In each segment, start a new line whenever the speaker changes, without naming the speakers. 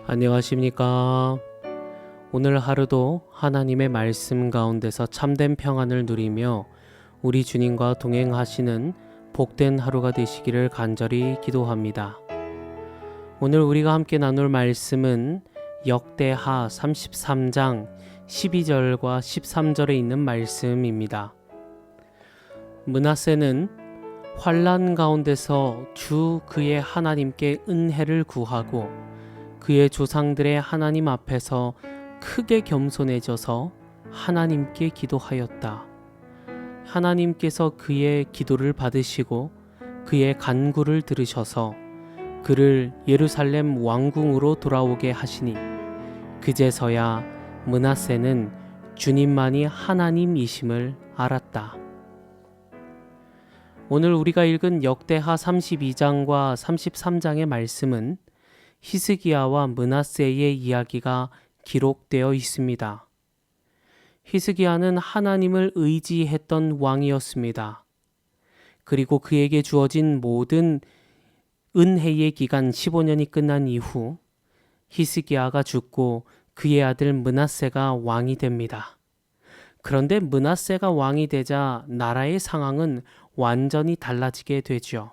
안녕하십니까? 오늘 하루도 하나님의 말씀 가운데서 참된 평안을 누리며 우리 주님과 동행하시는 복된 하루가 되시기를 간절히 기도합니다. 오늘 우리가 함께 나눌 말씀은 역대하 33장 12절과 13절에 있는 말씀입니다. 므낫세는 환난 가운데서 주 그의 하나님께 은혜를 구하고 그의 조상들의 하나님 앞에서 크게 겸손해져서 하나님께 기도하였다. 하나님께서 그의 기도를 받으시고 그의 간구를 들으셔서 그를 예루살렘 왕궁으로 돌아오게 하시니 그제서야 므낫세는 주님만이 하나님이심을 알았다. 오늘 우리가 읽은 역대하 32장과 33장의 말씀은 히스기야와 므낫세의 이야기가 기록되어 있습니다. 히스기야는 하나님을 의지했던 왕이었습니다. 그리고 그에게 주어진 모든 은혜의 기간 15년이 끝난 이후 히스기야가 죽고 그의 아들 므낫세가 왕이 됩니다. 그런데 므낫세가 왕이 되자 나라의 상황은 완전히 달라지게 되죠.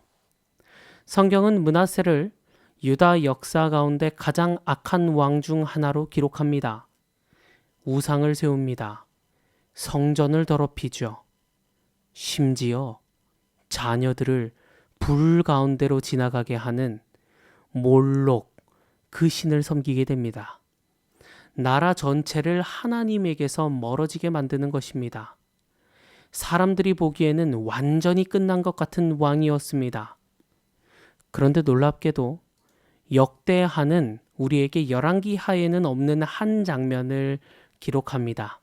성경은 므낫세를 유다 역사 가운데 가장 악한 왕 중 하나로 기록합니다. 우상을 세웁니다. 성전을 더럽히죠. 심지어 자녀들을 불 가운데로 지나가게 하는 몰록, 그 신을 섬기게 됩니다. 나라 전체를 하나님에게서 멀어지게 만드는 것입니다. 사람들이 보기에는 완전히 끝난 것 같은 왕이었습니다. 그런데 놀랍게도 역대하는 우리에게 열왕기 하에는 없는 한 장면을 기록합니다.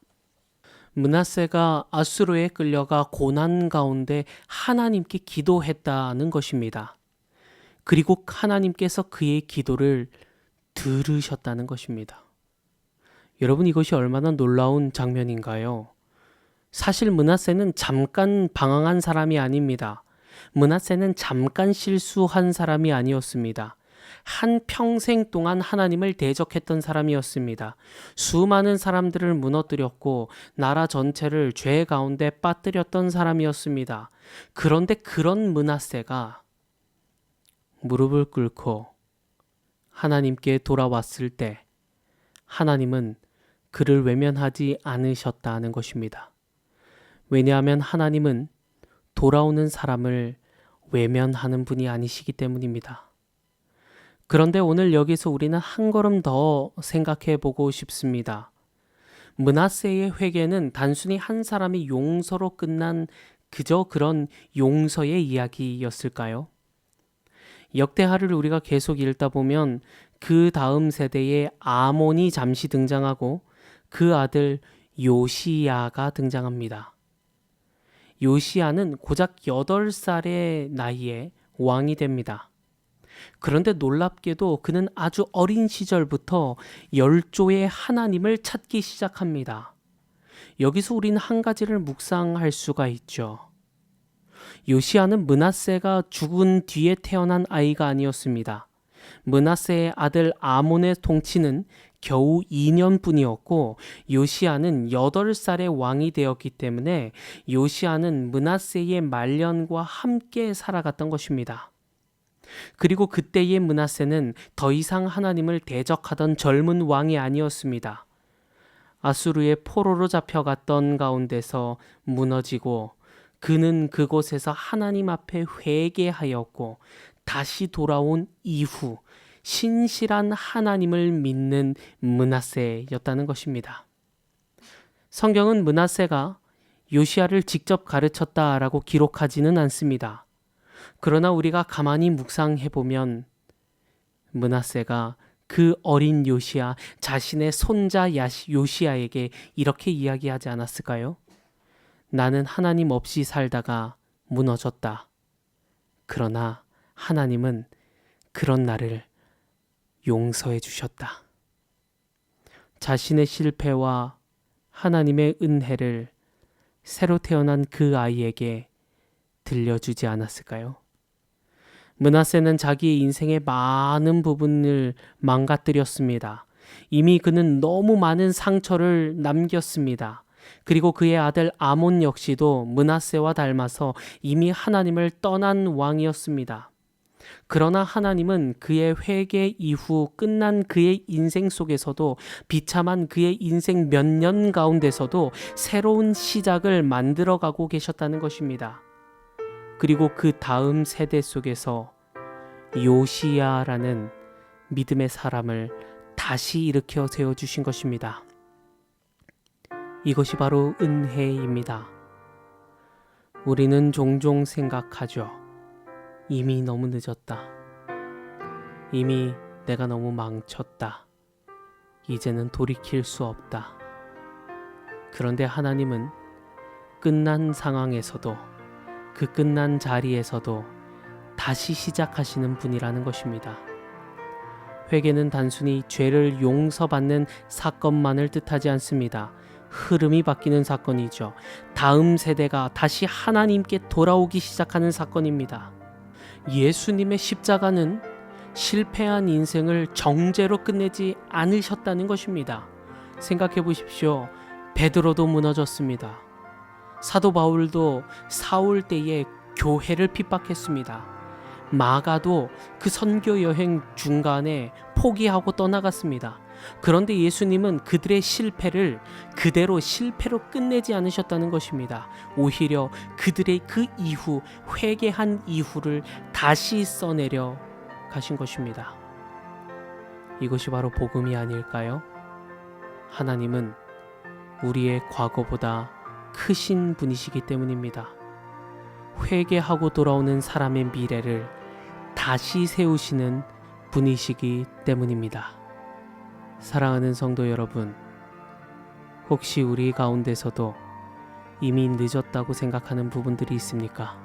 므낫세가 아수르에 끌려가 고난 가운데 하나님께 기도했다는 것입니다. 그리고 하나님께서 그의 기도를 들으셨다는 것입니다. 여러분, 이것이 얼마나 놀라운 장면인가요? 사실 므낫세는 잠깐 방황한 사람이 아닙니다. 므낫세는 잠깐 실수한 사람이 아니었습니다. 한 평생 동안 하나님을 대적했던 사람이었습니다. 수많은 사람들을 무너뜨렸고 나라 전체를 죄 가운데 빠뜨렸던 사람이었습니다. 그런데 그런 므낫세가 무릎을 꿇고 하나님께 돌아왔을 때 하나님은 그를 외면하지 않으셨다는 것입니다. 왜냐하면 하나님은 돌아오는 사람을 외면하는 분이 아니시기 때문입니다. 그런데 오늘 여기서 우리는 한 걸음 더 생각해 보고 싶습니다. 므낫세의 회개는 단순히 한 사람의 용서로 끝난 그저 그런 용서의 이야기였을까요? 역대하를 우리가 계속 읽다 보면 그 다음 세대에 아몬이 잠시 등장하고 그 아들 요시야가 등장합니다. 요시야는 고작 8살의 나이에 왕이 됩니다. 그런데 놀랍게도 그는 아주 어린 시절부터 열조의 하나님을 찾기 시작합니다. 여기서 우리는 한 가지를 묵상할 수가 있죠. 요시야는 므낫세가 죽은 뒤에 태어난 아이가 아니었습니다. 므낫세의 아들 아몬의 통치는 겨우 2년뿐이었고 요시야는 8살의 왕이 되었기 때문에 요시야는 므낫세의 말년과 함께 살아갔던 것입니다. 그리고 그때의 므낫세는 더 이상 하나님을 대적하던 젊은 왕이 아니었습니다. 아수르의 포로로 잡혀갔던 가운데서 무너지고 그는 그곳에서 하나님 앞에 회개하였고 다시 돌아온 이후 신실한 하나님을 믿는 므낫세였다는 것입니다. 성경은 므낫세가 요시야를 직접 가르쳤다라고 기록하지는 않습니다. 그러나 우리가 가만히 묵상해보면 므낫세가 그 어린 요시야, 자신의 손자 요시야에게 이렇게 이야기하지 않았을까요? 나는 하나님 없이 살다가 무너졌다. 그러나 하나님은 그런 나를 용서해 주셨다. 자신의 실패와 하나님의 은혜를 새로 태어난 그 아이에게 들려주지 않았을까요? 므낫세는 자기의 인생의 많은 부분을 망가뜨렸습니다. 이미 그는 너무 많은 상처를 남겼습니다. 그리고 그의 아들 아몬 역시도 므낫세와 닮아서 이미 하나님을 떠난 왕이었습니다. 그러나 하나님은 그의 회개 이후 끝난 그의 인생 속에서도, 비참한 그의 인생 몇 년 가운데서도 새로운 시작을 만들어가고 계셨다는 것입니다. 그리고 그 다음 세대 속에서 요시야라는 믿음의 사람을 다시 일으켜 세워주신 것입니다. 이것이 바로 은혜입니다. 우리는 종종 생각하죠. 이미 너무 늦었다. 이미 내가 너무 망쳤다. 이제는 돌이킬 수 없다. 그런데 하나님은 끝난 상황에서도, 그 끝난 자리에서도 다시 시작하시는 분이라는 것입니다. 회개는 단순히 죄를 용서받는 사건만을 뜻하지 않습니다. 흐름이 바뀌는 사건이죠. 다음 세대가 다시 하나님께 돌아오기 시작하는 사건입니다. 예수님의 십자가는 실패한 인생을 정죄로 끝내지 않으셨다는 것입니다. 생각해 보십시오. 베드로도 무너졌습니다. 사도 바울도 사울 때에 교회를 핍박했습니다. 마가도 그 선교 여행 중간에 포기하고 떠나갔습니다. 그런데 예수님은 그들의 실패를 그대로 실패로 끝내지 않으셨다는 것입니다. 오히려 그들의 그 이후, 회개한 이후를 다시 써내려 가신 것입니다. 이것이 바로 복음이 아닐까요? 하나님은 우리의 과거보다 크신 분이시기 때문입니다. 회개하고 돌아오는 사람의 미래를 다시 세우시는 분이시기 때문입니다. 사랑하는 성도 여러분, 혹시 우리 가운데서도 이미 늦었다고 생각하는 부분들이 있습니까?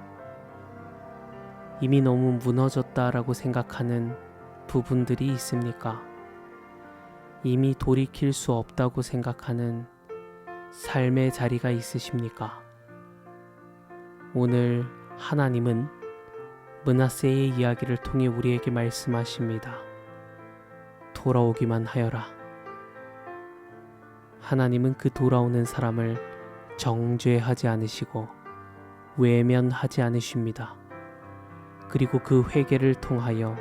이미 너무 무너졌다라고 생각하는 부분들이 있습니까? 이미 돌이킬 수 없다고 생각하는 삶의 자리가 있으십니까? 오늘 하나님은 므낫세의 이야기를 통해 우리에게 말씀하십니다. 돌아오기만 하여라. 하나님은 그 돌아오는 사람을 정죄하지 않으시고 외면하지 않으십니다. 그리고 그 회개를 통하여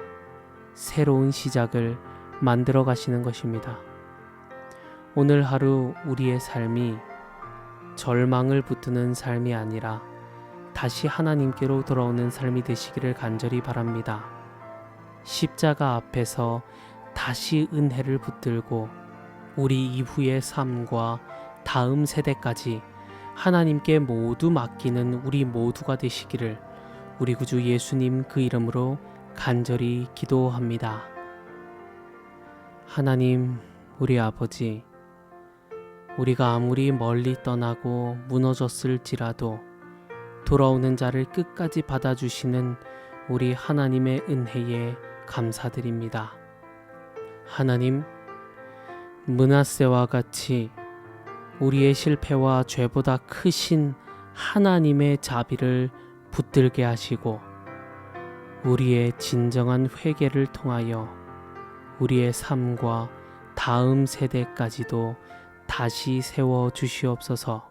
새로운 시작을 만들어 가시는 것입니다. 오늘 하루 우리의 삶이 절망을 붙드는 삶이 아니라 다시 하나님께로 돌아오는 삶이 되시기를 간절히 바랍니다. 십자가 앞에서 다시 은혜를 붙들고 우리 이후의 삶과 다음 세대까지 하나님께 모두 맡기는 우리 모두가 되시기를 우리 구주 예수님 그 이름으로 간절히 기도합니다. 하나님, 우리 아버지, 우리가 아무리 멀리 떠나고 무너졌을지라도 돌아오는 자를 끝까지 받아주시는 우리 하나님의 은혜에 감사드립니다. 하나님, 므낫세와 같이 우리의 실패와 죄보다 크신 하나님의 자비를 붙들게 하시고 우리의 진정한 회개를 통하여 우리의 삶과 다음 세대까지도 다시 세워 주시옵소서.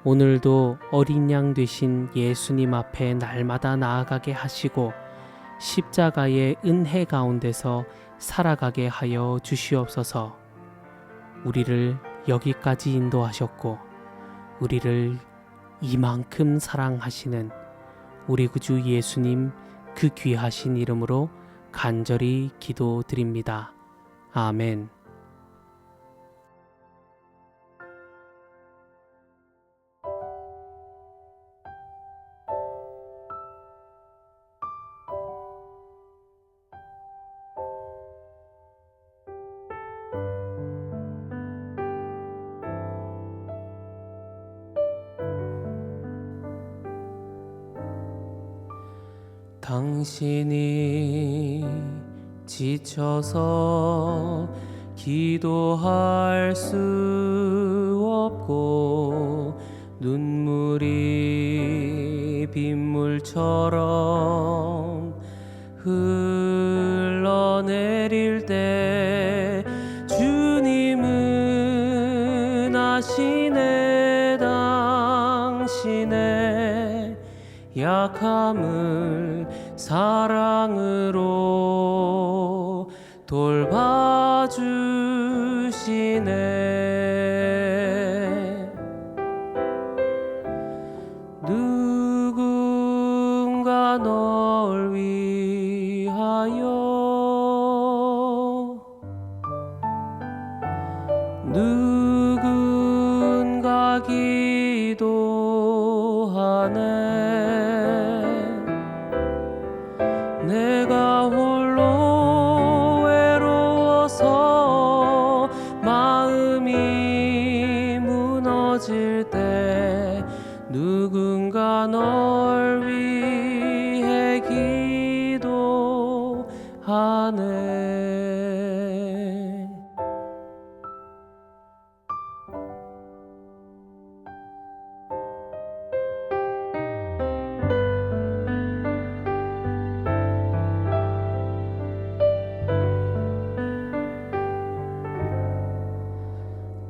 오늘도 어린 양 되신 예수님 앞에 날마다 나아가게 하시고 십자가의 은혜 가운데서 살아가게 하여 주시옵소서. 우리를 여기까지 인도하셨고 우리를 이만큼 사랑하시는 우리 구주 예수님 그 귀하신 이름으로 간절히 기도드립니다. 아멘. 당신이 지쳐서 기도할 수 없고 눈물이 빗물처럼 내릴 때 주님은 아시네 당신의 약함을 사랑으로 돌봐주시네. 누군가 널 위하여, 누군가 기도하네. 내가 홀로 외로워서 마음이 무너질 때 누군가 널 위해 기도하네.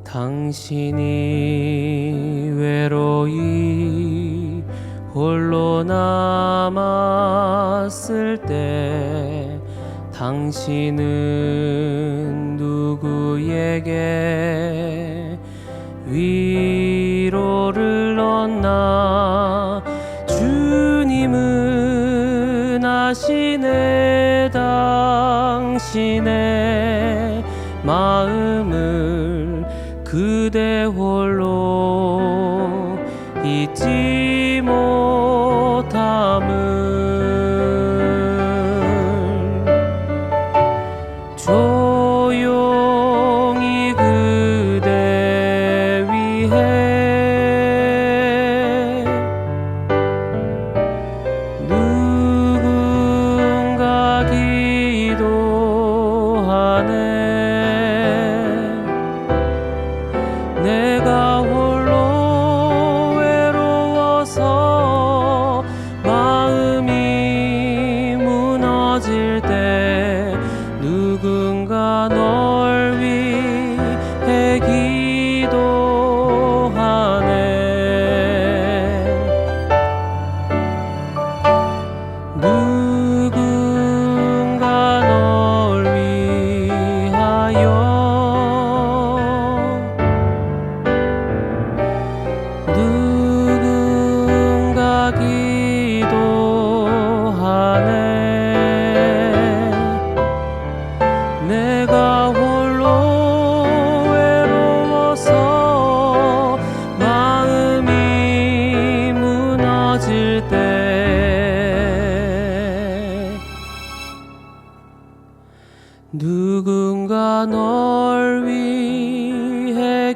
당신이 외로이 홀로 남았을 때 당신은 누구에게 위로를 얻나? 주님은 아시네 당신의 마음을 그대 홀로 잊지 못함을 조용히 그대 위해 누군가 기도하네. 내가 홀로 외로워서 마음이 무너질 때 누군가 널 위해 기도하네. 누군가 널 위하여, 누군가 기도하네. 내가 홀로 외로워서 마음이 무너질 때 누군가 널 위해